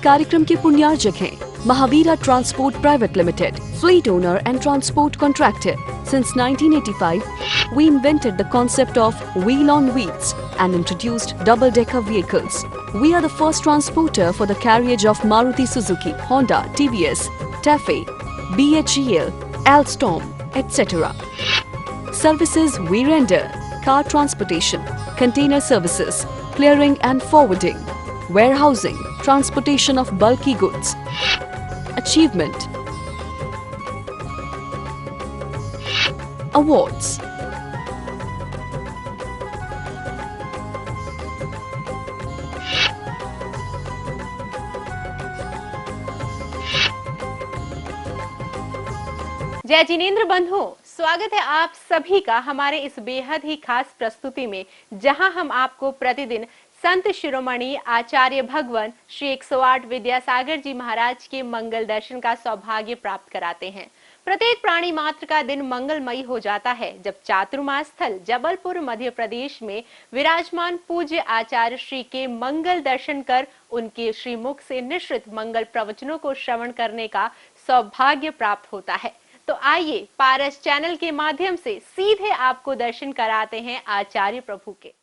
कार्यक्रम के पुण्यार्जक हैं Mahavira Transport Private Limited, fleet owner and transport contractor. Since 1985, we invented the concept of wheel on wheels and introduced double-decker vehicles. We are the first transporter for the carriage of Maruti Suzuki, Honda, TVS, TAFE, BHEL, Alstom, etc. Services we render: car transportation, container services, clearing and forwarding, warehousing, transportation of bulky goods. Achievement. Awards. जय जिनेंद्र बंधुओं, स्वागत है आप सभी का हमारे इस बेहद ही खास प्रस्तुति में, जहां हम आपको प्रतिदिन संत शिरोमणि आचार्य भगवान श्री 108 विद्यासागर जी महाराज के मंगल दर्शन का सौभाग्य प्राप्त कराते हैं। प्रत्येक प्राणी मात्र का दिन मंगलमयी हो जाता है जब चातुर्मास स्थल जबलपुर मध्य प्रदेश में विराजमान पूज्य आचार्य श्री के मंगल दर्शन कर उनके श्रीमुख से निश्चित मंगल प्रवचनों को श्रवण करने का सौभाग्य प्राप्त होता है। तो आइए पारस चैनल के माध्यम से सीधे आपको दर्शन कराते हैं आचार्य प्रभु के।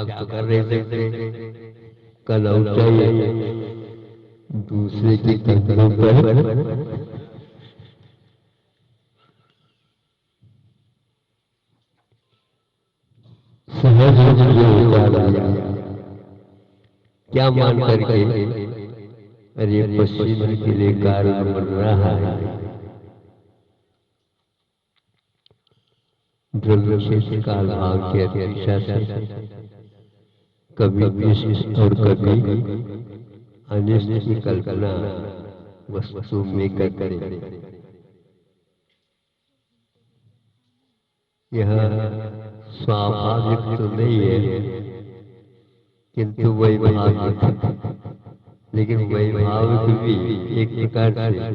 त्याग तो कर रहे थे, कल चाहिए दूसरे के कंधों पर सहज उतार दिया। क्या मान करके, अरे पश्चिम के लिए कारण बन रहा है। द्रव्य क्षेत्र काल भाव के दिशा से कभी इष्ट और कभी अनिष्ट की कल्पना वस्तु में करते। यह स्वाभाविक तो नहीं है, किंतु वैभाविक, लेकिन वैभाविक भी एक प्रकार से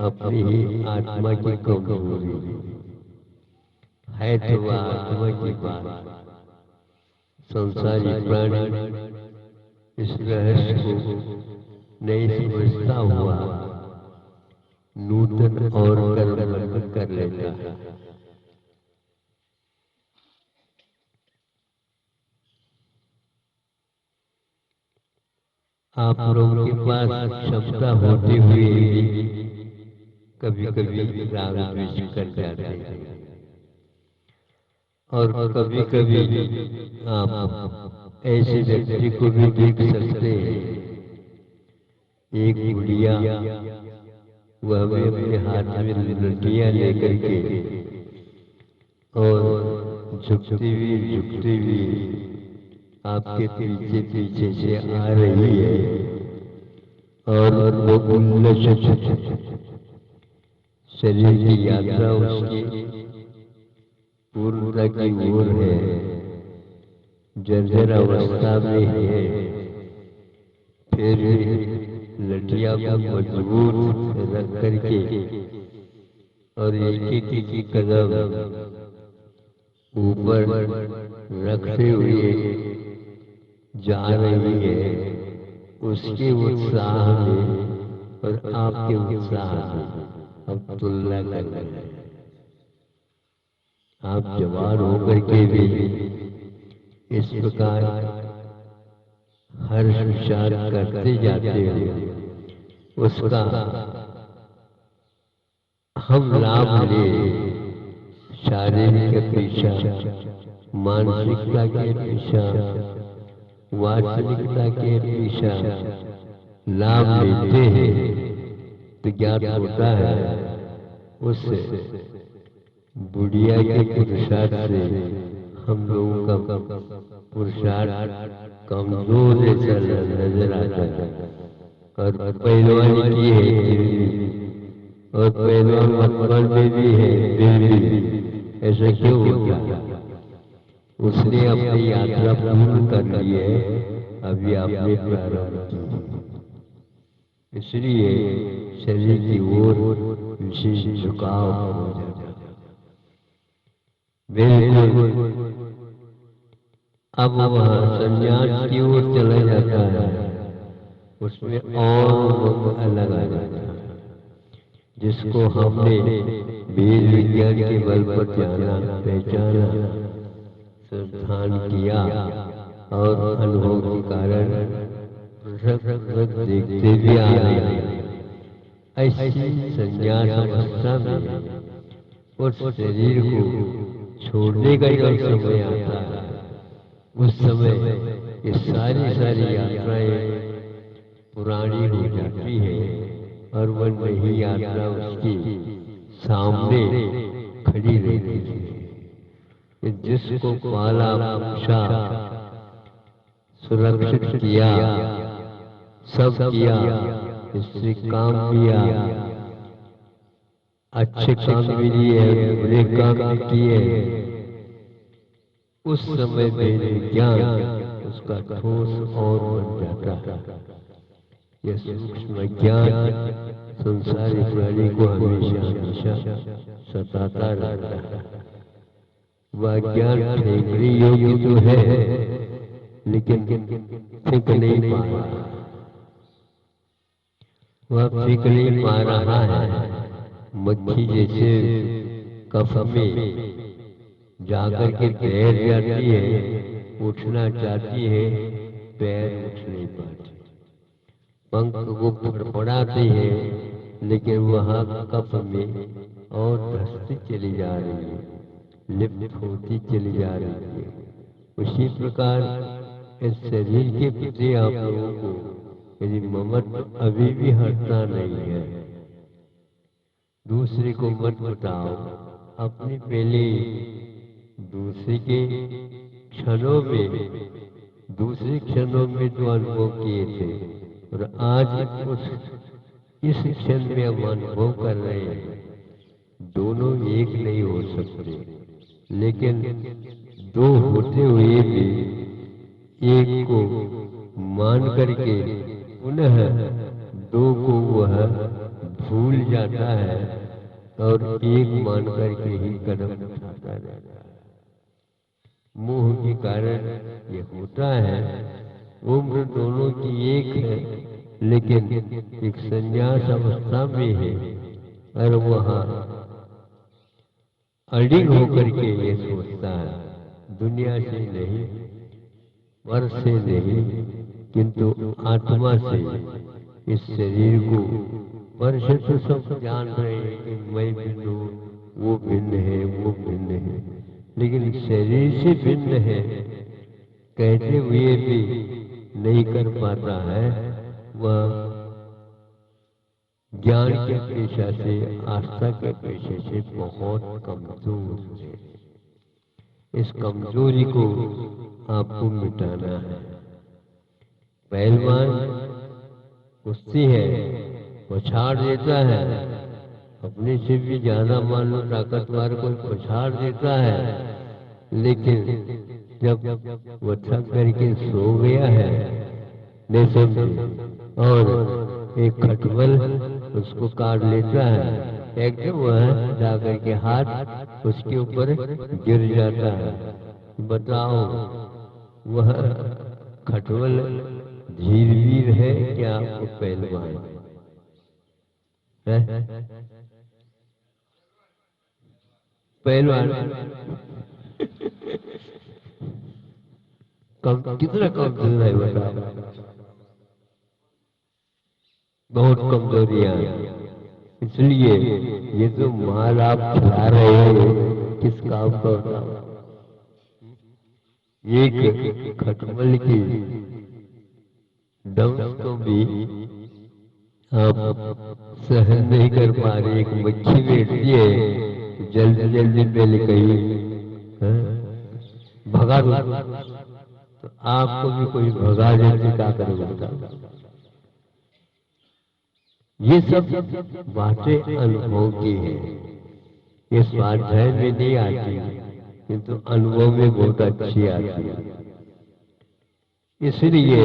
अपनी ही आत्मा की कमजोरी है। तो वह आत्मा की बात संसारी प्राणी इस रहस्य को नहीं समझता हुआ नूतन और कर्मबद्ध कर लेता है। आप लोगों के पास क्षमता होते हुए भी कभी कभी राग द्वेष कर जाते हैं, और कभी कभी आप ऐसे व्यक्ति को भी देख सकते हैं। एक बुढ़िया, वह भी अपने हाथ में लठियां लेकर के और झुकती हुई आपके पीछे पीछे से आ रही है, और वो शरीर की यात्रा उसकी पूर्णता की ओर है, जर्जर अवस्था में है। फिर लठिया को मजबूत रख करके और एक एक कदम ऊपर रखते हुए जा रही है, उसके उत्साह में और आपके उत्साह में अब तुलना कर रहे हैं। आप जवान होकर के भी इस प्रकार हर्ष विचार करते जाते हो, उसका हम लाभ ले शारीरिक अपेक्षा, मानसिकता की अपेक्षा, वास्तविकता की अपेक्षा लाभ लेते हैं, तो ज्ञात होता है उससे बुढ़िया के पुरुषार्थ से हम लोगों का पुरुषार्थ कमजोर जैसा नजर आता है। और पहलवानी की है और पहलवान मतवान में भी है, फिर भी ऐसा क्यों होता? उसने अपनी यात्रा पूर्ण कर ली है, अभी आपने प्रारंभ की, इसलिए शरीर की ओर विशेष झुकाव हो जाता है। बिल्कुल अब वह संन्यास की ओर चला जाता है, उसमें और अलग आ जाता है, जिसको हमने वेद विज्ञान के बल पर जाना, पहचाना, संस्थान किया और अनुभव के कारण देखते भी आ रहे हैं। ऐसी संन्यास अवस्था में उस शरीर को छोड़ने का जब समय आता है, उस समय ये सारी यात्राएं पुरानी हो जाती है और वह नई यात्रा उसकी सामने खड़ी रहती है। जिसको पाला पोषा सुरक्षित किया, सब किया, इससे काम किया, अच्छे काम भी लिए, बुरे काम भी किए, उस समय में ज्ञान उसका ठोस और बन जाता है। यह सूक्ष्म ज्ञान संसारी प्राणी को हमेशा सताता रहता है। वह ज्ञान फेंकने योग्य तो है, लेकिन फेंक नहीं पा रहा, वह फेंक नहीं पा रहा है। मक्खी जैसे कफ में जाकर के बैठ जाती है उठना चाहती है, पैर उठ नहीं पाते। पंख को फड़फड़ाती है, लेकिन वहां कफ में और धंसती चली जा रही है, लिप्त होती चली जा रही है। उसी प्रकार इस शरीर के प्रति आप लोगों को यदि ममत्व अभी भी हटता नहीं है, दूसरे को मत बताओ। अपनी पहले दूसरे के क्षणों में, दूसरे क्षणों में तो अनुभव किए थे, और आज उस इस क्षण में हम अनुभव कर रहे हैं। दोनों एक नहीं हो सकते, लेकिन दो होते हुए भी एक को मान करके पुनः दो को वह भूल जाता है और एक मान करके ही कदम उठाता रहता है। मोह के कारण ये होता है। उम्र दोनों की एक है, लेकिन एक संन्यास अवस्था में है, और वहां अड़िग होकर के ये सोचता है, दुनिया से नहीं, पर से नहीं, किंतु आत्मा से इस शरीर को। पर से तो सब जान रहे हैं कि मैं भिन्न हूँ, वो भिन्न है, वो भिन्न है, लेकिन शरीर से भिन्न है कहते हुए भी नहीं कर पाता है। वह ज्ञान के पेशा से, आस्था के पेशे से बहुत कमजोर है। इस कमजोरी को आपको मिटाना है। पहलवान कुश्ती है, पछाड़ देता है, अपने से भी ज्यादा मान लो ताकतवर कोई पछाड़ देता है, लेकिन जब वो थक करके सो गया है, नहीं समझे, और एक खटमल उसको काट लेता है, एकदम वह जाकर के हाथ उसके ऊपर गिर जाता है। बताओ, वह खटमल धीरवीर है क्या आपको पहलवान है? पहलवान कितना कमजोर है बताओ। बहुत कमजोरियां। इसलिए ये जो माल आप खिला रहे हो किस काम का होता है? एक खटमल की डंक को भी आप सहन नहीं कर पा रहे। एक मच्छी बैठती है, जल्दी जल्दी पहले कहीं भगा दो, तो आपको भी कोई भगा देते क्या करेगा बताओ। ये सब बातें अनुभव की है, ये स्वाध्याय में नहीं आती, किंतु अनुभव में बहुत अच्छी आती है। इसलिए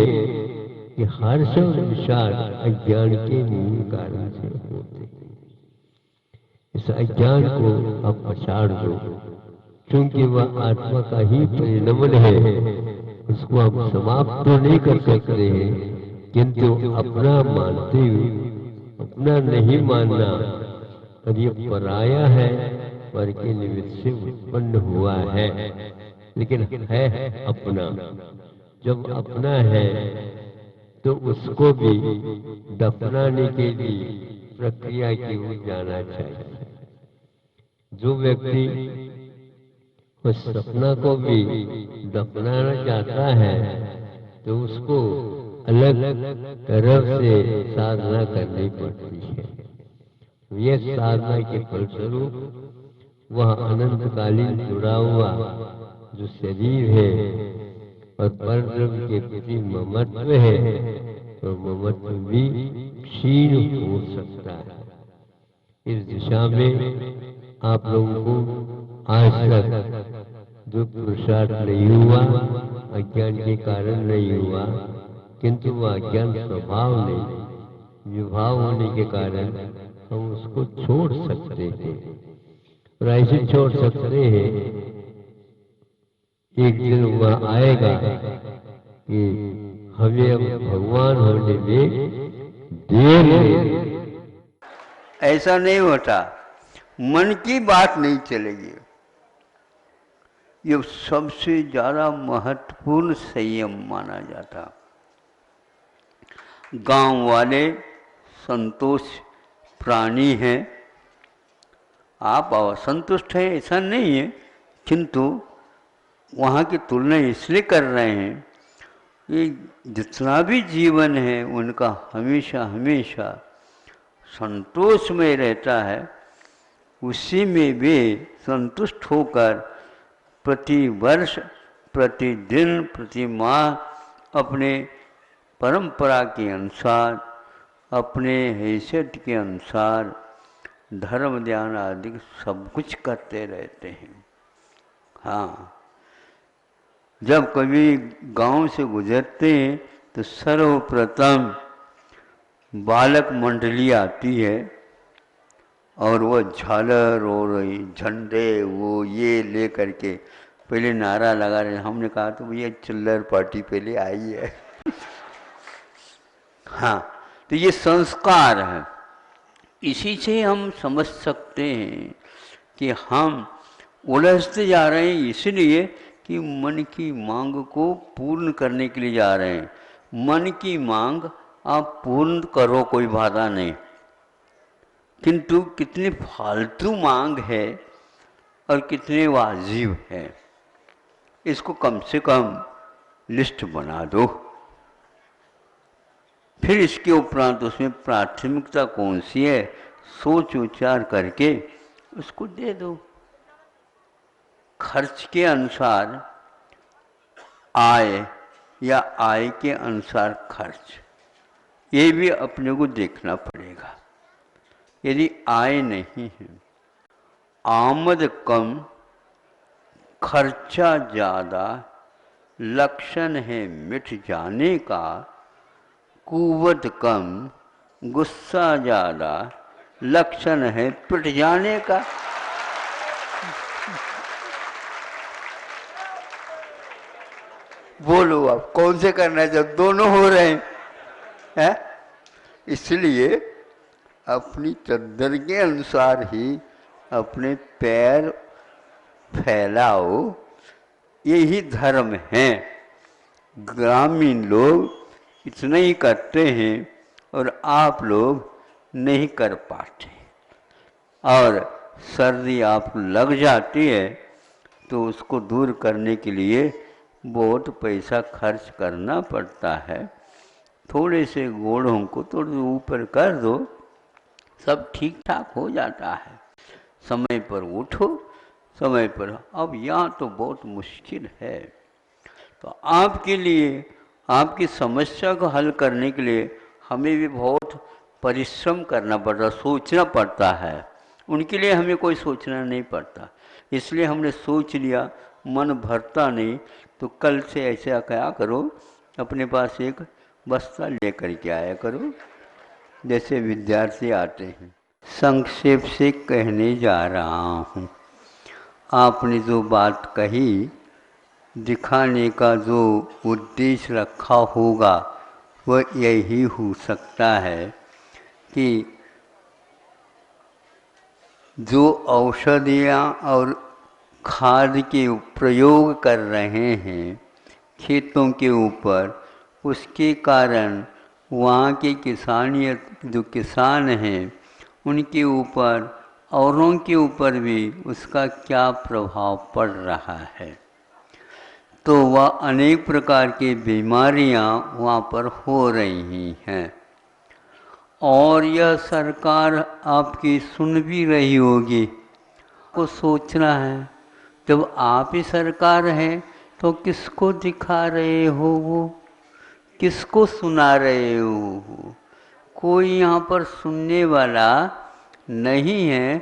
कि हर्ष और विषाद अज्ञान के मूल कारण से होते हैं। इस अज्ञान को आप पछाड़ दो, क्योंकि वह आत्मा का ही परिणमन है। उसको आप समाप्त तो नहीं कर सकते हैं, किंतु अपना मानते हुए अपना नहीं मानना, और ये पराया है, पर के निमित्त से उत्पन्न हुआ है, लेकिन है अपना। जब अपना है तो उसको भी दफनाने के लिए प्रक्रिया की ओर जाना चाहिए। जो व्यक्ति उस सपना को भी दफनाना चाहता है, तो उसको अलग तरफ से साधना करनी पड़ती है। यह साधना के फलस्वरूप वह अनंतकालीन जुड़ा हुआ जो शरीर है और परब्रह्म के प्रति ममत्व है, तो ममत्व भी क्षीण हो सकता है। इस दिशा में आप लोगों को आज तक जो पुरुषार्थ नहीं हुआ, अज्ञान के कारण नहीं हुआ, किंतु वह अज्ञान स्वभाव नहीं, विभाव होने के कारण हम उसको छोड़ सकते हैं। और ऐसे छोड़ सकते हैं, एक दिन वह आएगा कि हमें अब भगवान होने में देर नहीं। ऐसा नहीं होता, मन की बात नहीं चलेगी। ये सबसे ज़्यादा महत्वपूर्ण संयम माना जाता। गांव वाले संतोष प्राणी हैं, आप असंतुष्ट हैं ऐसा नहीं है, किंतु वहाँ की तुलना इसलिए कर रहे हैं, ये जितना भी जीवन है उनका हमेशा हमेशा संतोष में रहता है, उसी में वे संतुष्ट होकर प्रति वर्ष, प्रतिदिन, प्रति माह अपने परंपरा के अनुसार, अपने हैसियत के अनुसार धर्म ध्यान आदि सब कुछ करते रहते हैं। हाँ, जब कभी गांव से गुजरते हैं तो सर्वप्रथम बालक मंडली आती है और वो झालर और झंडे वो ये ले करके पहले नारा लगा रहे। हमने कहा तो भैया चिल्लर पार्टी पहले आई है। हाँ, तो ये संस्कार है। इसी से हम समझ सकते हैं कि हम उलझते जा रहे हैं, इसलिए कि मन की मांग को पूर्ण करने के लिए जा रहे हैं। मन की मांग आप पूर्ण करो, कोई बाधा नहीं, किंतु कितनी फालतू मांग है और कितने वाजिब है, इसको कम से कम लिस्ट बना दो। फिर इसके उपरांत उसमें प्राथमिकता कौन सी है सोच विचार करके उसको दे दो। खर्च के अनुसार आय या आय के अनुसार खर्च, ये भी अपने को देखना पड़ेगा। यदि आय नहीं है, आमद कम खर्चा ज़्यादा लक्षण है मिट जाने का, कुवत कम गुस्सा ज़्यादा लक्षण है पिट जाने का। बोलो आप कौन से करना है जब दोनों हो रहे हैं? इसलिए अपनी चद्दर के अनुसार ही अपने पैर फैलाओ, यही धर्म है। ग्रामीण लोग इतना ही करते हैं और आप लोग नहीं कर पाते, और सर्दी आप लग जाती है तो उसको दूर करने के लिए बहुत पैसा खर्च करना पड़ता है। थोड़े से गोड़ों को थोड़े ऊपर कर दो, सब ठीक ठाक हो जाता है। समय पर उठो, समय पर। अब यहाँ तो बहुत मुश्किल है, तो आपके लिए, आपकी समस्या को हल करने के लिए हमें भी बहुत परिश्रम करना पड़ता, सोचना पड़ता है। उनके लिए हमें कोई सोचना नहीं पड़ता, इसलिए हमने सोच लिया, मन भरता नहीं, तो कल से ऐसा क्या करो, अपने पास एक बस्ता लेकर के आया करो, जैसे विद्यार्थी आते हैं। संक्षेप से कहने जा रहा हूँ, आपने जो बात कही, दिखाने का जो उद्देश्य रखा होगा वह यही हो सकता है कि जो औषधियाँ और खाद के प्रयोग कर रहे हैं खेतों के ऊपर, उसके कारण वहाँ के जो किसान हैं उनके ऊपर, औरों के ऊपर भी उसका क्या प्रभाव पड़ रहा है। तो वह अनेक प्रकार की बीमारियां वहाँ पर हो रही हैं, और यह सरकार आपकी सुन भी रही होगी। को सोचना है, जब आप ही सरकार हैं तो किसको दिखा रहे हो, वो किसको सुना रहे हो? कोई यहाँ पर सुनने वाला नहीं है,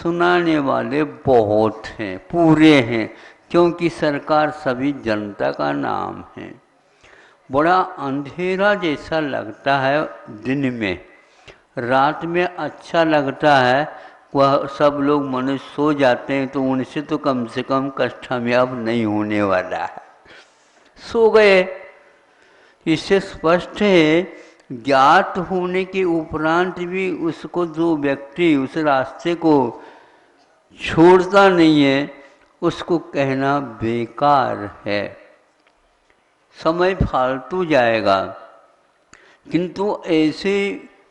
सुनाने वाले बहुत हैं, पूरे हैं, क्योंकि सरकार सभी जनता का नाम है। बड़ा अंधेरा जैसा लगता है दिन में, रात में अच्छा लगता है, वह सब लोग मनुष्य सो जाते हैं तो उनसे तो कम से कम कष्ट हमें अब नहीं होने वाला है, सो गए। इससे स्पष्ट है, ज्ञात होने के उपरांत भी उसको जो व्यक्ति उस रास्ते को छोड़ता नहीं है उसको कहना बेकार है, समय फालतू जाएगा। किंतु ऐसे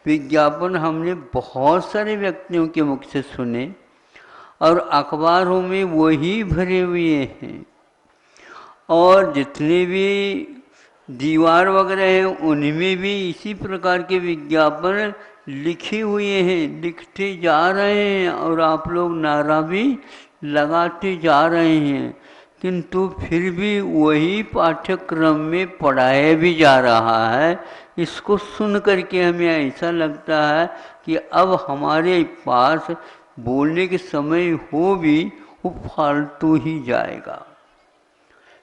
विज्ञापन हमने बहुत सारे व्यक्तियों के मुख से सुने और अखबारों में वही भरे हुए हैं, और जितने भी दीवार वगैरह हैं उनमें भी इसी प्रकार के विज्ञापन लिखे हुए हैं, लिखते जा रहे हैं और आप लोग नारा भी लगाते जा रहे हैं। किंतु फिर भी वही पाठ्यक्रम में पढ़ाया भी जा रहा है। इसको सुन करके हमें ऐसा लगता है कि अब हमारे पास बोलने के समय हो भी वो फालतू ही जाएगा।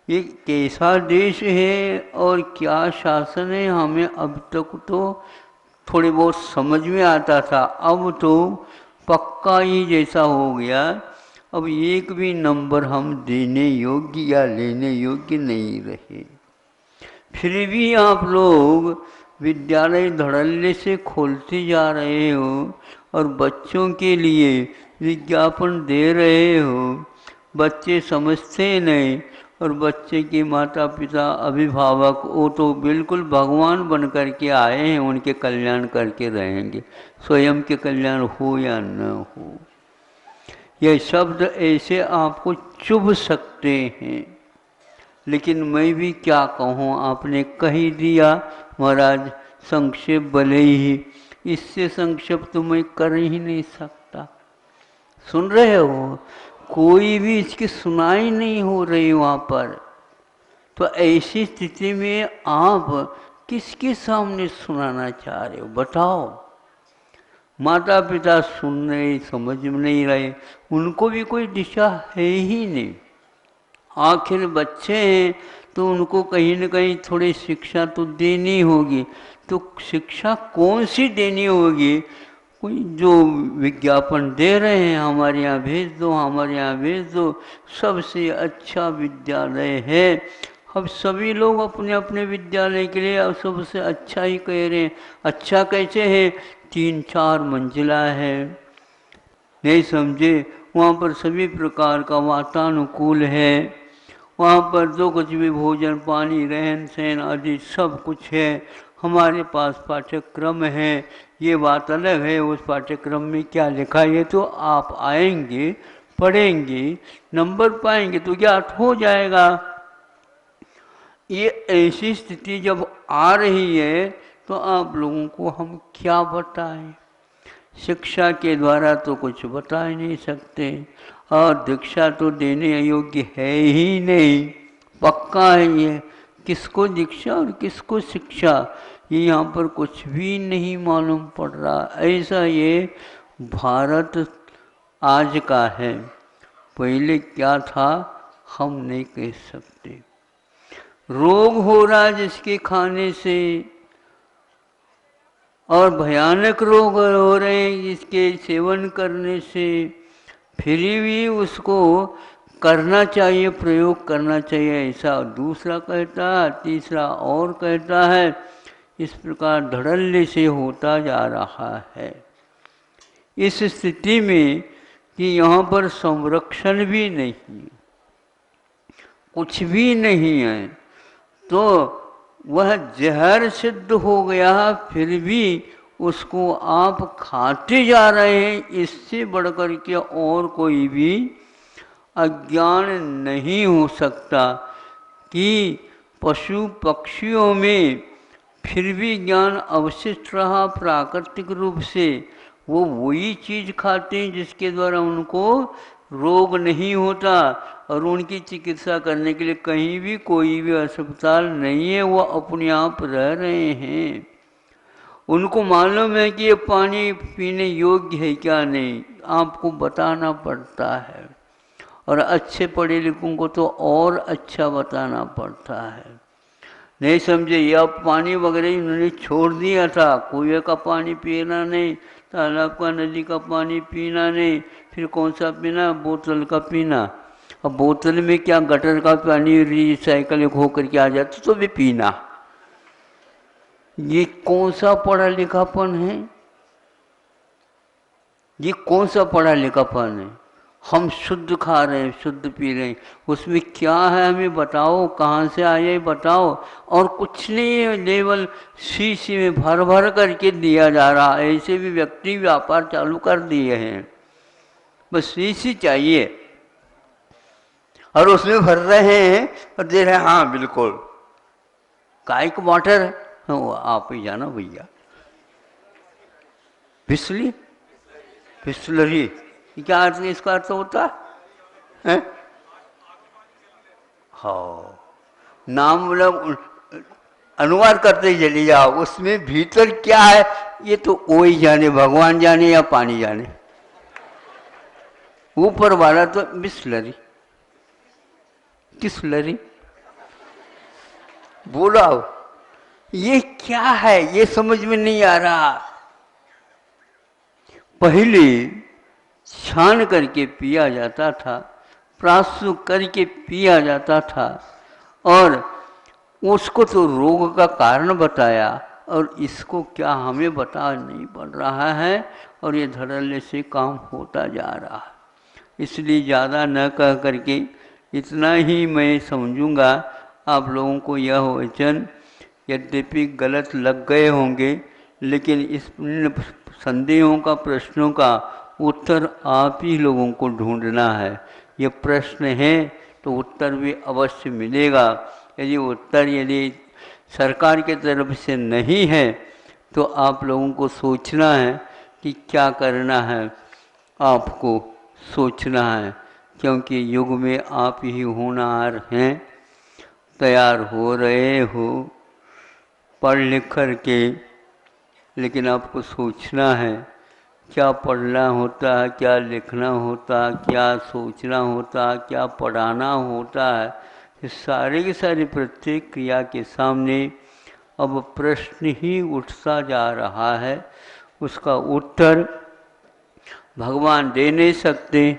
ये कैसा देश है और क्या शासन है, हमें अब तक तो थोड़े बहुत समझ में आता था, अब तो पक्का ही जैसा हो गया। अब एक भी नंबर हम देने योग्य या लेने योग्य नहीं रहे। फिर भी आप लोग विद्यालय धड़ल्ले से खोलते जा रहे हो और बच्चों के लिए विज्ञापन दे रहे हो। बच्चे समझते नहीं और बच्चे के माता पिता अभिभावक वो तो बिल्कुल भगवान बन करके आए हैं, उनके कल्याण करके रहेंगे, स्वयं के कल्याण हो या न हो। ये शब्द ऐसे आपको चुभ सकते हैं, लेकिन मैं भी क्या कहूँ, आपने कह ही दिया महाराज, संक्षेप भले ही, इससे संक्षेप तो मैं कर ही नहीं सकता। सुन रहे हो, कोई भी इसकी सुनाई नहीं हो रही वहाँ पर। तो ऐसी स्थिति में आप किसके सामने सुनाना चाह रहे हो, बताओ। माता पिता सुन रहे, समझ में नहीं रहे, उनको भी कोई दिशा है ही नहीं। आखिर बच्चे हैं तो उनको कहीं न कहीं थोड़ी शिक्षा तो देनी होगी। तो शिक्षा कौन सी देनी होगी? कोई जो विज्ञापन दे रहे हैं, हमारे यहाँ भेज दो, हमारे यहाँ भेज दो, सबसे अच्छा विद्यालय है। अब सभी लोग अपने अपने विद्यालय के लिए अब सबसे अच्छा ही कह रहे हैं। अच्छा कैसे है? 3-4 मंजिला है, नहीं समझे? वहाँ पर सभी प्रकार का वातानुकूल है, वहाँ पर जो कुछ भी भोजन पानी रहन सहन आदि सब कुछ है। हमारे पास पाठ्यक्रम है, ये बात अलग है उस पाठ्यक्रम में क्या लिखा है तो आप आएंगे, पढ़ेंगे, नंबर पाएंगे तो ज्ञात हो जाएगा। ये ऐसी स्थिति जब आ रही है तो आप लोगों को हम क्या बताएं? शिक्षा के द्वारा तो कुछ बता ही नहीं सकते, और दीक्षा तो देने योग्य है ही नहीं, पक्का है ये। किसको दीक्षा और किसको शिक्षा, ये यहाँ पर कुछ भी नहीं मालूम पड़ रहा। ऐसा ये भारत आज का है, पहले क्या था हम नहीं कह सकते। रोग हो रहा जिसके खाने से, और भयानक रोग हो रहे हैं जिसके सेवन करने से, फिर भी उसको करना चाहिए, प्रयोग करना चाहिए, ऐसा दूसरा कहता है, तीसरा और कहता है। इस प्रकार धड़ल्ले से होता जा रहा है। इस स्थिति में कि यहाँ पर संरक्षण भी नहीं, कुछ भी नहीं है, तो वह जहर सिद्ध हो गया, फिर भी उसको आप खाते जा रहे हैं। इससे बढ़कर के और कोई भी अज्ञान नहीं हो सकता कि पशु पक्षियों में फिर भी ज्ञान अवशिष्ट रहा प्राकृतिक रूप से। वो वही चीज़ खाते हैं जिसके द्वारा उनको रोग नहीं होता, और उनकी चिकित्सा करने के लिए कहीं भी कोई भी अस्पताल नहीं है, वो अपने आप रह रहे हैं। उनको मालूम है कि ये पानी पीने योग्य है क्या नहीं, आपको बताना पड़ता है, और अच्छे पढ़े लिखों को तो और अच्छा बताना पड़ता है। नहीं समझे? ये अब पानी वगैरह इन्होंने छोड़ दिया था, कुएं का पानी पीना नहीं, तालाब का नदी का पानी पीना नहीं, फिर कौन सा पीना? बोतल का पीना। अब बोतल में क्या, गटर का पानी रिसाइकल हो करके आ जाता तो भी पीना। ये कौन सा पढ़ा लिखापन है? ये कौन सा पढ़ा लिखापन है? हम शुद्ध खा रहे हैं, शुद्ध पी रहे हैं, उसमें क्या है हमें बताओ, कहाँ से आए बताओ। और कुछ नहीं है, लेवल शीशी में भर भर करके दिया जा रहा है। ऐसे भी व्यक्ति व्यापार चालू कर दिए हैं, बस शीशी चाहिए और उसमें भर रहे हैं और दे रहे हैं। हाँ बिल्कुल, काय का वाटर है, हाँ, वो आप ही जाना भैया। बिस्लरी, बिस्लरी क्या अर्थ, इसका अर्थ होता है? हाँ, नाम मतलब अनुवाद करते ही चली जाओ, उसमें भीतर क्या है ये तो वही जाने, भगवान जाने या पानी जाने। ऊपर वाला तो बिस्लरी, किसलरी बोला, ये क्या है ये समझ में नहीं आ रहा। पहले छान करके पिया जाता था, प्राशु करके पिया जाता था, और उसको तो रोग का कारण बताया, और इसको क्या हमें बता नहीं पड़ रहा है, और ये धड़ल्ले से काम होता जा रहा है। इसलिए ज़्यादा न कह करके इतना ही मैं समझूंगा। आप लोगों को यह वचन यद्यपि गलत लग गए होंगे, लेकिन इस संदेहों का, प्रश्नों का उत्तर आप ही लोगों को ढूंढना है। ये प्रश्न है तो उत्तर भी अवश्य मिलेगा। यदि उत्तर यदि सरकार की तरफ से नहीं है तो आप लोगों को सोचना है कि क्या करना है, आपको सोचना है, क्योंकि युग में आप ही होनहार हैं, तैयार हो रहे हो पढ़ लिख कर के, लेकिन आपको सोचना है क्या पढ़ना होता है, क्या लिखना होता है, क्या सोचना होता है, क्या पढ़ाना होता है। ये सारे के सारे प्रत्येक क्रिया के सामने अब प्रश्न ही उठता जा रहा है। उसका उत्तर भगवान दे नहीं सकते,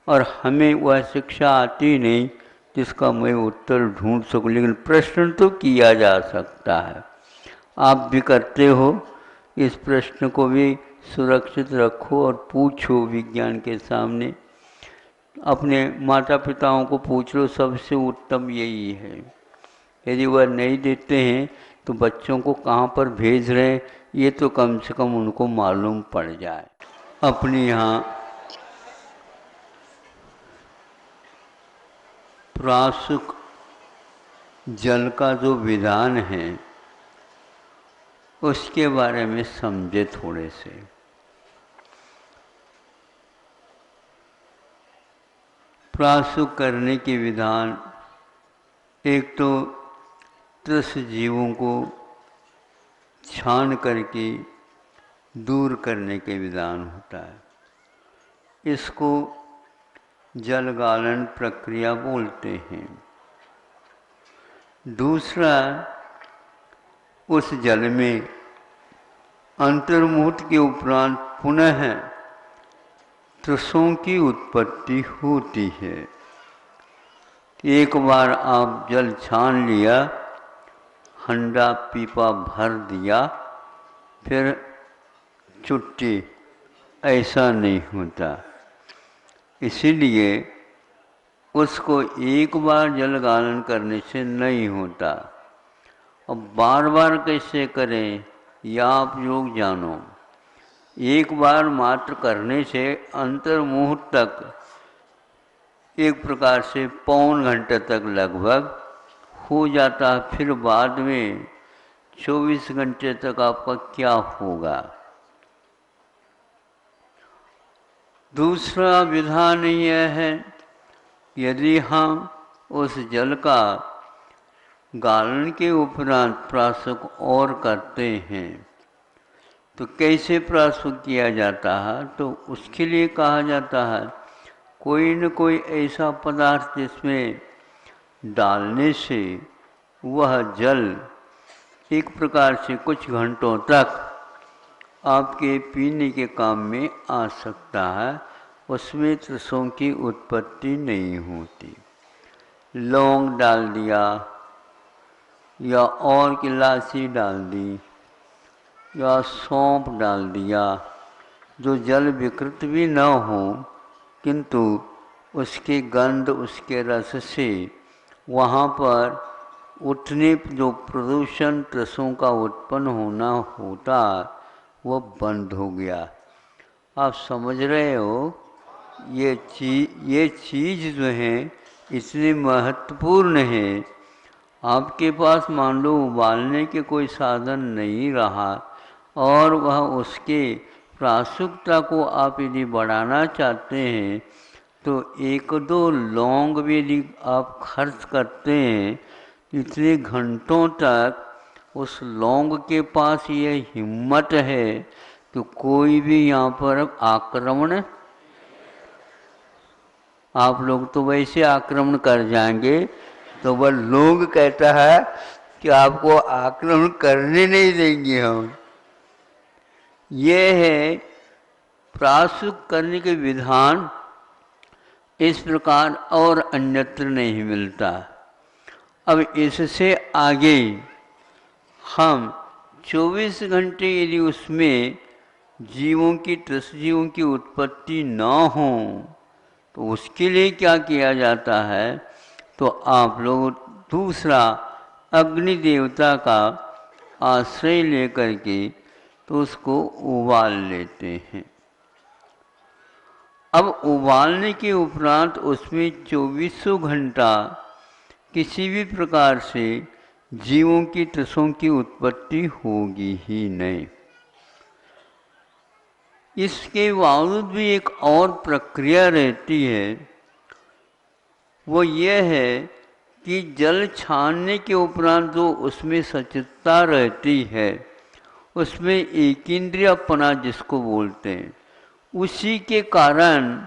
और हमें वह शिक्षा आती नहीं जिसका मैं उत्तर ढूंढ सकूं, लेकिन प्रश्न तो किया जा सकता है। आप भी करते हो, इस प्रश्न को भी सुरक्षित रखो और पूछो विज्ञान के सामने। अपने माता पिताओं को पूछ लो, सबसे उत्तम यही है। यदि वह नहीं देते हैं तो बच्चों को कहाँ पर भेज रहे हैं ये तो कम से कम उनको मालूम पड़ जाए। अपने यहाँ प्रासुक जल का जो विधान है उसके बारे में समझे थोड़े से। प्रासुक करने के विधान, एक तो त्रस्त जीवों को छान करके दूर करने के विधान होता है, इसको जल गालन प्रक्रिया बोलते हैं। दूसरा, उस जल में अंतर्मुहूर्त के उपरांत पुनः त्रसों की उत्पत्ति होती है। एक बार आप जल छान लिया, हंडा पीपा भर दिया, फिर छुट्टी, ऐसा नहीं होता। इसीलिए उसको एक बार जल गालन करने से नहीं होता। अब बार बार कैसे करें या आप लोग जानो। एक बार मात्र करने से अंतर्मुहूर्त तक, एक प्रकार से पौन घंटे तक लगभग हो जाता है। फिर बाद में 24 घंटे तक आपका क्या होगा। दूसरा विधान यह है, यदि हम उस जल का गालन के उपरांत प्राशुक और करते हैं तो कैसे प्राशुक किया जाता है, तो उसके लिए कहा जाता है कोई न कोई ऐसा पदार्थ जिसमें डालने से वह जल एक प्रकार से कुछ घंटों तक आपके पीने के काम में आ सकता है, उसमें त्रसों की उत्पत्ति नहीं होती। लौंग डाल दिया या और की इलायची डाल दी या सौंफ डाल दिया, जो जल विकृत भी न हो किंतु उसके गंध, उसके रस से वहाँ पर उठने जो प्रदूषण रसों का उत्पन्न होना होता वो बंद हो गया। आप समझ रहे हो, ये चीज़ जो है इतनी महत्वपूर्ण है। आपके पास मान लो उबालने के कोई साधन नहीं रहा और वह उसके प्रासुकता को आप यदि बढ़ाना चाहते हैं तो 1-2 लौंग भी यदि आप खर्च करते हैं, इतने घंटों तक उस लौंग के पास ये हिम्मत है कि कोई भी यहाँ पर आक्रमण, आप लोग तो वैसे आक्रमण कर जाएंगे, तो वह लोग कहता है कि आपको आक्रमण करने नहीं देंगे हम। ये है प्रासुक करने के विधान, इस प्रकार और अन्यत्र नहीं मिलता। अब इससे आगे हम 24 घंटे यदि उसमें जीवों की त्रसजीवों की उत्पत्ति न हो तो उसके लिए क्या किया जाता है, तो आप लोग दूसरा अग्नि देवता का आश्रय लेकर के तो उसको उबाल लेते हैं। अब उबालने के उपरांत उसमें 24 घंटा किसी भी प्रकार से जीवों की त्रसों की उत्पत्ति होगी ही नहीं। इसके बावजूद भी एक और प्रक्रिया रहती है, वो ये है कि जल छानने के उपरांत जो उसमें सचेतता रहती है, उसमें एकेंद्रियपना जिसको बोलते हैं, उसी के कारण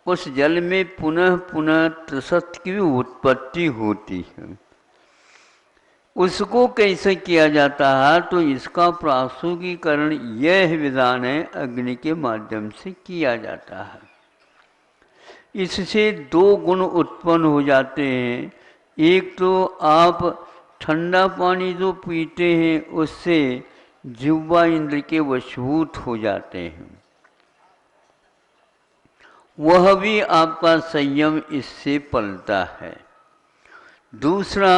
उस जल में पुनः पुनः त्रसत की उत्पत्ति होती है। उसको कैसे किया जाता है, तो इसका प्रासुकीकरण यह विधान है अग्नि के माध्यम से किया जाता है। इससे 2 गुण उत्पन्न हो जाते हैं। एक तो आप ठंडा पानी जो पीते हैं उससे जिह्वा इंद्र के वशीभूत हो जाते हैं, वह भी आपका संयम इससे पलता है। दूसरा,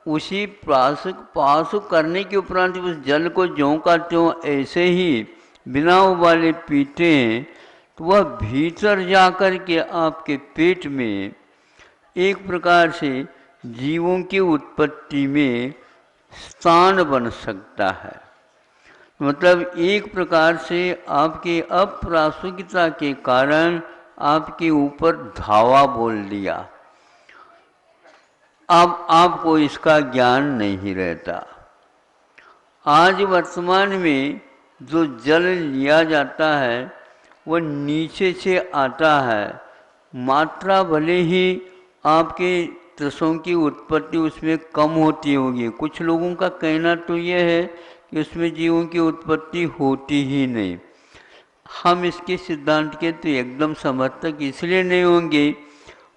उसी पासुक करने के उपरांत उस जल को ज्यों का त्यों ऐसे ही बिना उबाले पीते हैं तो वह भीतर जाकर के आपके पेट में एक प्रकार से जीवों की उत्पत्ति में स्थान बन सकता है। मतलब एक प्रकार से आपके अप्रासुकिता के कारण आपके ऊपर धावा बोल दिया। अब आपको इसका ज्ञान नहीं रहता। आज वर्तमान में जो जल लिया जाता है वह नीचे से आता है। मात्रा भले ही आपके त्रसों की उत्पत्ति उसमें कम होती होगी, कुछ लोगों का कहना तो यह है कि उसमें जीवों की उत्पत्ति होती ही नहीं। हम इसके सिद्धांत के तो एकदम समर्थक इसलिए नहीं होंगे,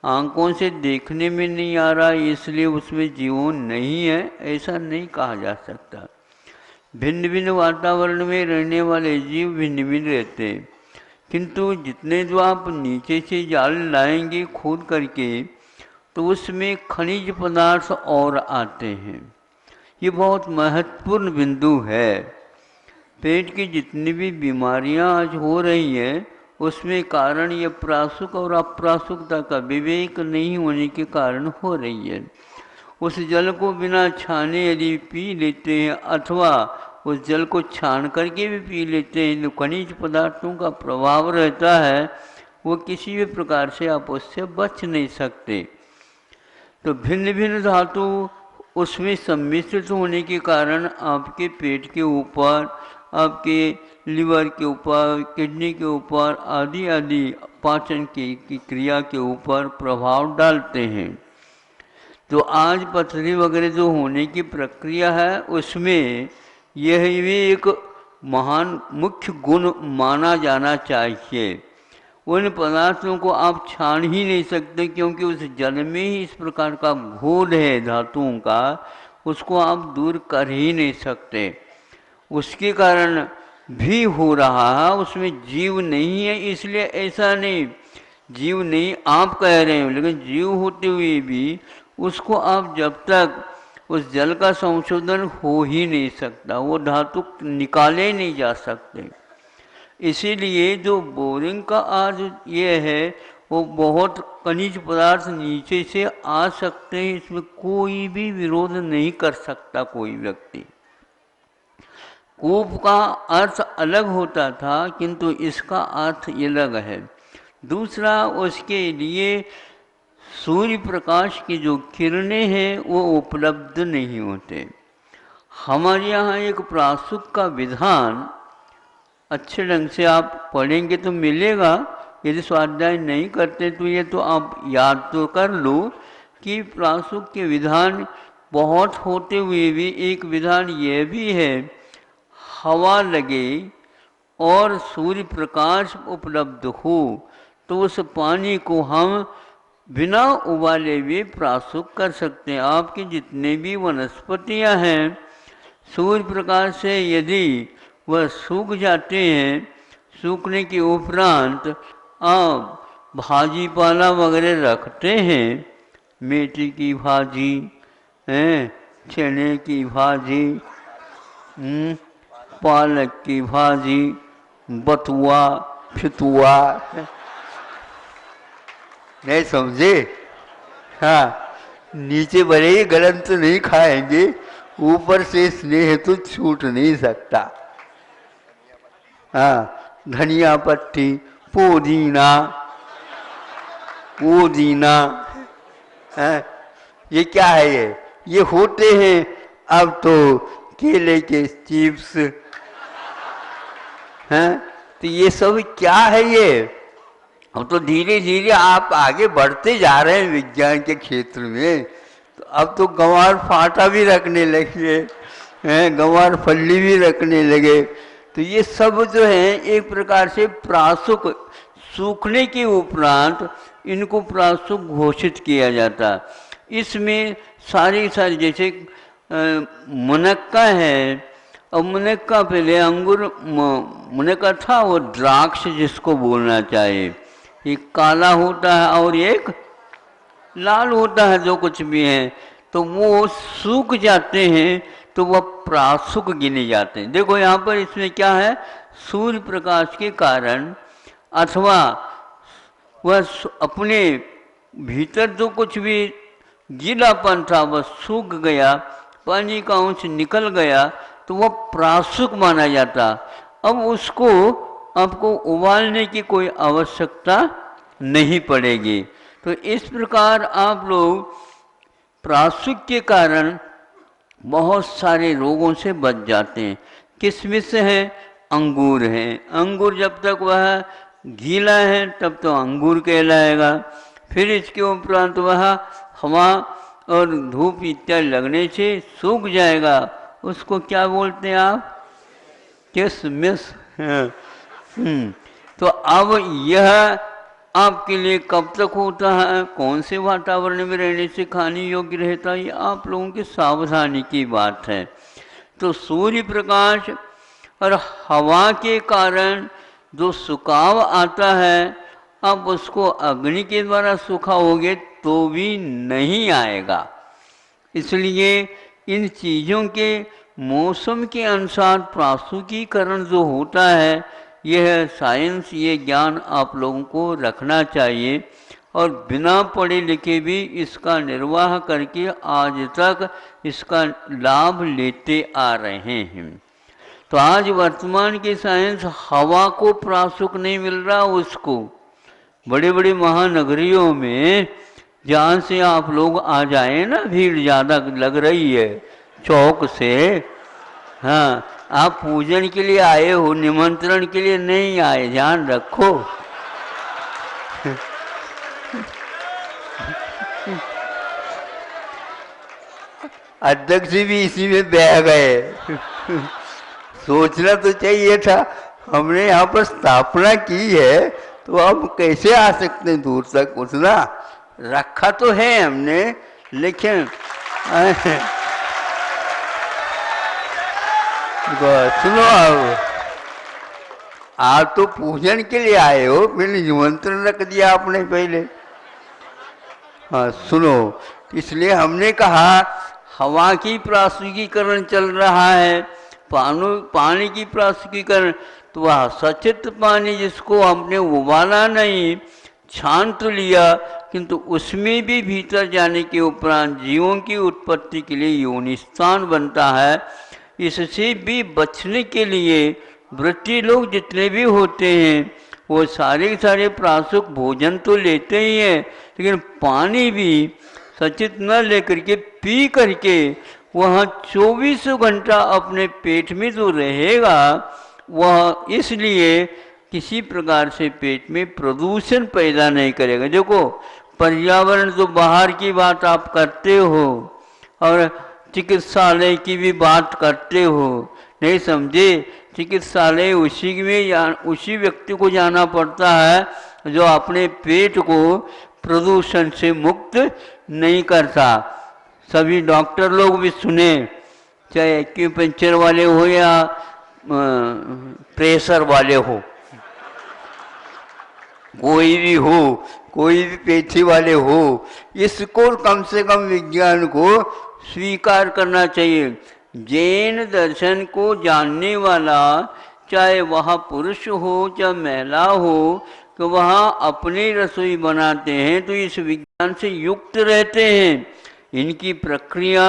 आंखों से देखने में नहीं आ रहा इसलिए उसमें जीवन नहीं है, ऐसा नहीं कहा जा सकता। भिन्न भिन्न वातावरण में रहने वाले जीव भिन्न भिन्न रहते हैं, किंतु जितने जो आप नीचे से जाल लाएंगे खोद करके तो उसमें खनिज पदार्थ और आते हैं। ये बहुत महत्वपूर्ण बिंदु है। पेट की जितनी भी बीमारियां आज हो रही हैं उसमें कारण ये प्रासुक और अप्रासुकता का विवेक नहीं होने के कारण हो रही है। उस जल को बिना छाने यदि पी लेते हैं अथवा उस जल को छान करके भी पी लेते हैं, जो खनिज पदार्थों का प्रभाव रहता है वो किसी भी प्रकार से आप उससे बच नहीं सकते। तो भिन्न भिन्न धातु उसमें सम्मिश्रित होने के कारण आपके पेट के ऊपर, आपके लिवर के ऊपर, किडनी के ऊपर आदि आदि पाचन की क्रिया के ऊपर प्रभाव डालते हैं। तो आज पथरी वगैरह जो होने की प्रक्रिया है उसमें यह भी एक महान मुख्य गुण माना जाना चाहिए। उन पदार्थों को आप छान ही नहीं सकते क्योंकि उस जल में ही इस प्रकार का घोल है धातुओं का, उसको आप दूर कर ही नहीं सकते। उसके कारण भी हो रहा है, उसमें जीव नहीं है इसलिए ऐसा नहीं, जीव नहीं आप कह रहे हो, लेकिन जीव होते हुए भी उसको आप जब तक उस जल का संशोधन हो ही नहीं सकता, वो धातु निकाले नहीं जा सकते। इसीलिए जो बोरिंग का आज ये है वो बहुत खनिज पदार्थ नीचे से आ सकते हैं, इसमें कोई भी विरोध नहीं कर सकता कोई व्यक्ति। कूप का अर्थ अलग होता था किंतु इसका अर्थ अलग है। दूसरा, उसके लिए सूर्य प्रकाश की जो किरणें हैं वो उपलब्ध नहीं होते। हमारे यहाँ एक प्रासुक का विधान अच्छे ढंग से आप पढ़ेंगे तो मिलेगा, यदि स्वाध्याय नहीं करते तो ये तो आप याद तो कर लो कि प्रासुक के विधान बहुत होते हुए भी एक विधान ये भी है, हवा लगे और सूर्य प्रकाश उपलब्ध हो तो उस पानी को हम बिना उबाले हुए प्रासुक कर सकते हैं। आपके जितने भी वनस्पतियां हैं, सूर्य प्रकाश से यदि वह सूख जाते हैं, सूखने के उपरांत आप भाजी पाला वगैरह रखते हैं, मेथी की भाजी, चने की भाजी, पालक की भाजी, बथुआ, फितुआ, नहीं समझे? हाँ, नीचे भले ही गलन तो नहीं खाएंगे, ऊपर से स्नेह तो छूट नहीं सकता। हाँ, धनिया पत्ती, पुदीना, पुदीना, ये क्या है? ये होते हैं अब तो केले के चिप्स, हैं? तो ये सब क्या है ये? अब तो धीरे धीरे आप आगे बढ़ते जा रहे हैं विज्ञान के क्षेत्र में, तो अब तो गंवार फाटा भी रखने लगे हैं, गंवार फल्ली भी रखने लगे। तो ये सब जो है एक प्रकार से प्रासुक, सूखने के उपरांत इनको प्रासुक घोषित किया जाता। इसमें सारी जैसे मुनक्का है, और मुनक्का पहले अंगूर मुनक्का था, वो द्राक्ष जिसको बोलना चाहिए, एक काला होता है और एक लाल होता है, जो कुछ भी है, तो वो सूख जाते हैं तो वह प्रासुक गिने जाते हैं। देखो यहाँ पर इसमें क्या है, सूर्य प्रकाश के कारण अथवा वह अपने भीतर जो कुछ भी गीलापन था वह सूख गया, पानी का अंश निकल गया, तो वह प्रासुक माना जाता। अब उसको आपको उबालने की कोई आवश्यकता नहीं पड़ेगी। तो इस प्रकार आप लोग प्रासुक के कारण बहुत सारे रोगों से बच जाते हैं। किसमें से है? अंगूर है। अंगूर जब तक वह गीला है तब तो अंगूर कहलाएगा, फिर इसके उपरांत वह हवा और धूप इत्यादि लगने से सूख जाएगा, उसको क्या बोलते हैं आप? किशमिश। तो अब यह आपके लिए कब तक होता है, कौन से वातावरण में रहने से खाने योग्य रहता है, ये आप लोगों की सावधानी की बात है। तो सूर्य प्रकाश और हवा के कारण जो सुखाव आता है, अब उसको अग्नि के द्वारा सुखाओगे तो भी नहीं आएगा। इसलिए इन चीज़ों के मौसम के अनुसार प्रासुकीकरण जो होता है, यह साइंस, ये ज्ञान आप लोगों को रखना चाहिए, और बिना पढ़े लिखे भी इसका निर्वाह करके आज तक इसका लाभ लेते आ रहे हैं। तो आज वर्तमान की साइंस हवा को प्रासुक नहीं मिल रहा, उसको बड़े बड़े महानगरियों में जहाँ से आप लोग आ जाए ना, भीड़ ज़्यादा लग रही है चौक से, हाँ, आप पूजन के लिए आए हो, निमंत्रण के लिए नहीं आए, ध्यान रखो। अध्यक्ष भी इसी में बह गए। सोचना तो चाहिए था, हमने यहाँ पर स्थापना की है तो अब कैसे आ सकते हैं दूर तक, उतना रखा तो है हमने, लेकिन सुनो, आप तो पूजन के लिए आए हो, फिर निमंत्रण रख दिया आपने पहले। हाँ सुनो, इसलिए हमने कहा हवा की प्रासुगिकरण चल रहा है, पानी की प्रासुगिकरण, तो वह सचित पानी जिसको हमने उबाला नहीं, छान तो लिया, किंतु उसमें भी भीतर जाने के उपरांत जीवों की उत्पत्ति के लिए योनिस्थान बनता है। इससे भी बचने के लिए वृत्ति लोग जितने भी होते हैं वो सारे प्रासुक भोजन तो लेते ही हैं, लेकिन पानी भी सचित न लेकर के पी करके वह 24 घंटा अपने पेट में जो रहेगा वह इसलिए किसी प्रकार से पेट में प्रदूषण पैदा नहीं करेगा। देखो पर्यावरण जो बाहर की बात आप करते हो और चिकित्सालय की भी बात करते हो, नहीं समझे, चिकित्सालय उसी व्यक्ति को जाना पड़ता है जो अपने पेट को प्रदूषण से मुक्त नहीं करता। सभी डॉक्टर लोग भी सुने, चाहे एक्यूपंक्चर वाले हो या प्रेशर वाले हो, कोई भी पेथी वाले हो, इसको कम से कम विज्ञान को स्वीकार करना चाहिए। जैन दर्शन को जानने वाला, चाहे वह पुरुष हो चाहे महिला हो, तो वह अपनी रसोई बनाते हैं तो इस विज्ञान से युक्त रहते हैं। इनकी प्रक्रिया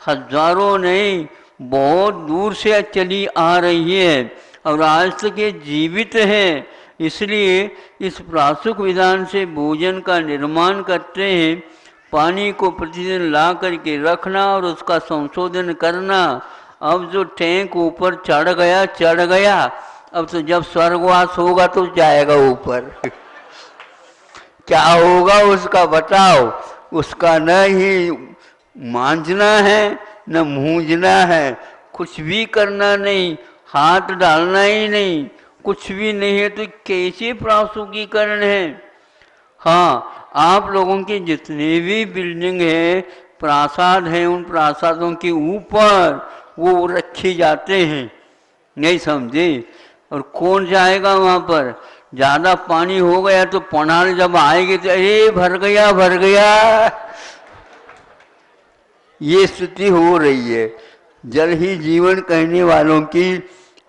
हजारों नहीं बहुत दूर से चली आ रही है और आज तक ये जीवित है। इसलिए इस प्रासुक विधान से भोजन का निर्माण करते हैं। पानी को प्रतिदिन ला करके रखना और उसका संशोधन करना। अब जो टैंक ऊपर चढ़ गया, अब तो जब स्वर्गवास होगा तो जाएगा ऊपर। क्या होगा उसका बताओ? उसका न ही मांझना है न मूंझना है, कुछ भी करना नहीं, हाथ डालना ही नहीं, कुछ भी नहीं है, तो कैसे प्रासुगिकरण है? हाँ, आप लोगों के जितने भी बिल्डिंग है, प्रासाद हैं, उन प्रासादों के ऊपर वो रखे जाते हैं, नहीं समझे? और कौन जाएगा वहाँ पर? ज़्यादा पानी हो गया तो पनाल जब आएगी तो अरे भर गया। ये स्थिति हो रही है। जल ही जीवन कहने वालों की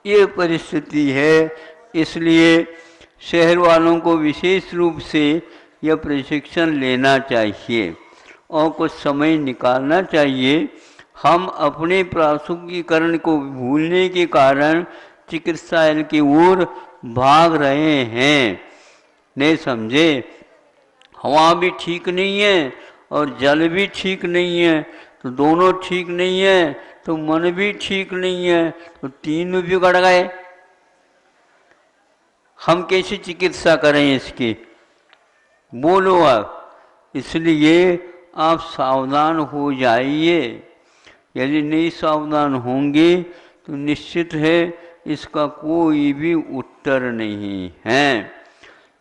ये परिस्थिति है। इसलिए शहर वालों को विशेष रूप से यह प्रशिक्षण लेना चाहिए और कुछ समय निकालना चाहिए। हम अपने प्रासुगिकरण को भूलने के कारण चिकित्सालय की ओर भाग रहे हैं, नहीं समझे? हवा भी ठीक नहीं है और जल भी ठीक नहीं है, तो दोनों ठीक नहीं है, तो मन भी ठीक नहीं है, तो तीनों बिगड़ गए। हम कैसे चिकित्सा करें इसकी? बोलो आप। इसलिए आप सावधान हो जाइए। यदि नहीं सावधान होंगे तो निश्चित है इसका कोई भी उत्तर नहीं है।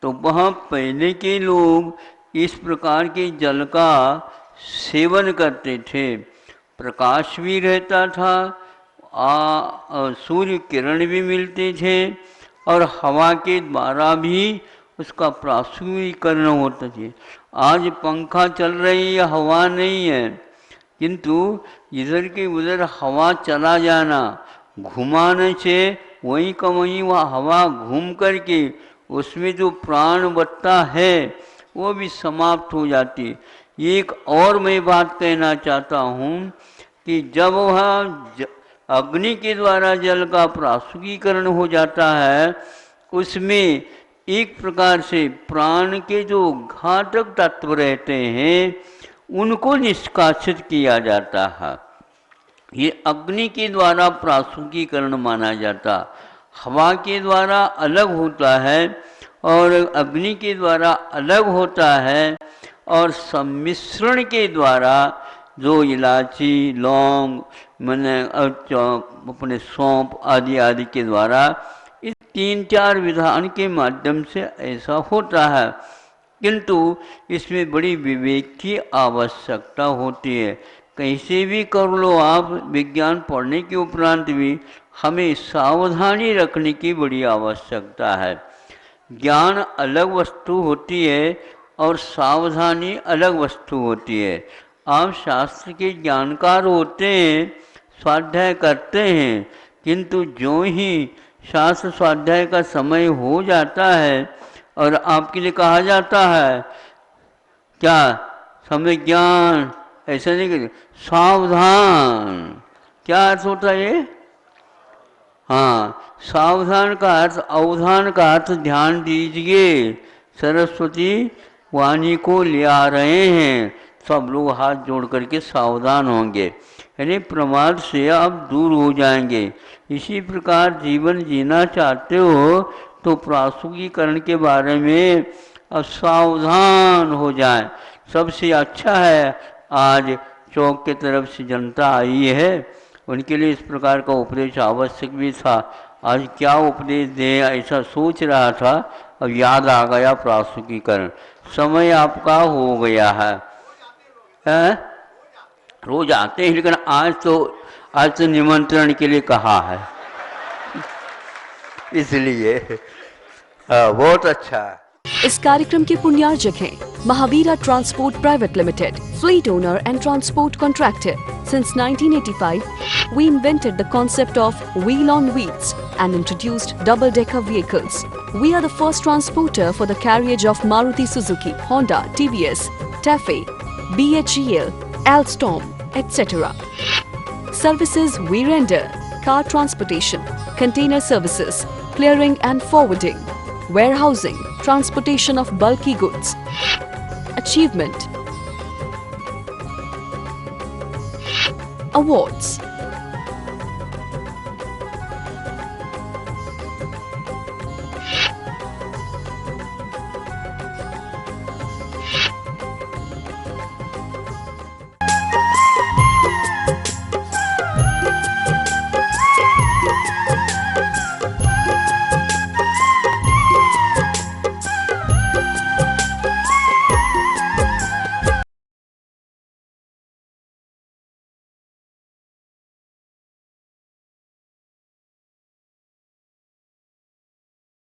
तो वहाँ पहले के लोग इस प्रकार के जल का सेवन करते थे। प्रकाश भी रहता था, सूर्य किरण भी मिलते थे और हवा के द्वारा भी उसका प्रासुगिकरण होता था। आज पंखा चल रही है, हवा नहीं है, किंतु इधर के उधर हवा चला जाना, घुमाने से वहीं का वहीं वह हवा घूम करके उसमें जो प्राण बचता है वो भी समाप्त हो जाती। एक और मैं बात कहना चाहता हूँ कि जब वह अग्नि के द्वारा जल का प्रासुगिकरण हो जाता है, उसमें एक प्रकार से प्राण के जो घातक तत्व रहते हैं उनको निष्कासित किया जाता है। ये अग्नि के द्वारा प्रासुगिकरण माना जाता। हवा के द्वारा अलग होता है और अग्नि के द्वारा अलग होता है, और सम्मिश्रण के द्वारा जो इलायची, लौंग, मैंने अपने सौंप आदि के द्वारा इस 3-4 विधान के माध्यम से ऐसा होता है। किंतु इसमें बड़ी विवेक की आवश्यकता होती है। कैसे भी कर लो आप, विज्ञान पढ़ने के उपरांत भी हमें सावधानी रखने की बड़ी आवश्यकता है। ज्ञान अलग वस्तु होती है और सावधानी अलग वस्तु होती है। आप शास्त्र के जानकार होते हैं, स्वाध्याय करते हैं, किंतु जो ही शास्त्र स्वाध्याय का समय हो जाता है और आपके लिए कहा जाता है क्या समय ज्ञान, ऐसा नहीं कि सावधान, क्या अर्थ होता है ये? हाँ, सावधान का अर्थ, अवधान का अर्थ ध्यान दीजिए, सरस्वती वाणी को ले आ रहे हैं, सब लोग हाथ जोड़ करके सावधान होंगे, यानी प्रमाद से आप दूर हो जाएंगे। इसी प्रकार जीवन जीना चाहते हो तो प्रासंगिकरण के बारे में अब सावधान हो जाए। सबसे अच्छा है आज चौक के तरफ से जनता आई है, उनके लिए इस प्रकार का उपदेश आवश्यक भी था। आज क्या उपदेश दें ऐसा सोच रहा था, अब याद आ गया प्रासंगिकरण। समय आपका हो गया है, रोज आते हैं, लेकिन आज तो निमंत्रण के लिए कहा है इसलिए बहुत अच्छा है। इस कार्यक्रम के पुण्यार्जक हैं Mahavira transport private limited, fleet owner and transport contractor. Since 1985, we invented the concept of wheel on wheels and introduced double-decker vehicles. We are the first transporter for the carriage of Maruti Suzuki, Honda, TVS, TAFE, BHEL, Alstom, etc. Services we render: car transportation, container services, clearing and forwarding, warehousing, transportation of bulky goods. Achievement. Awards.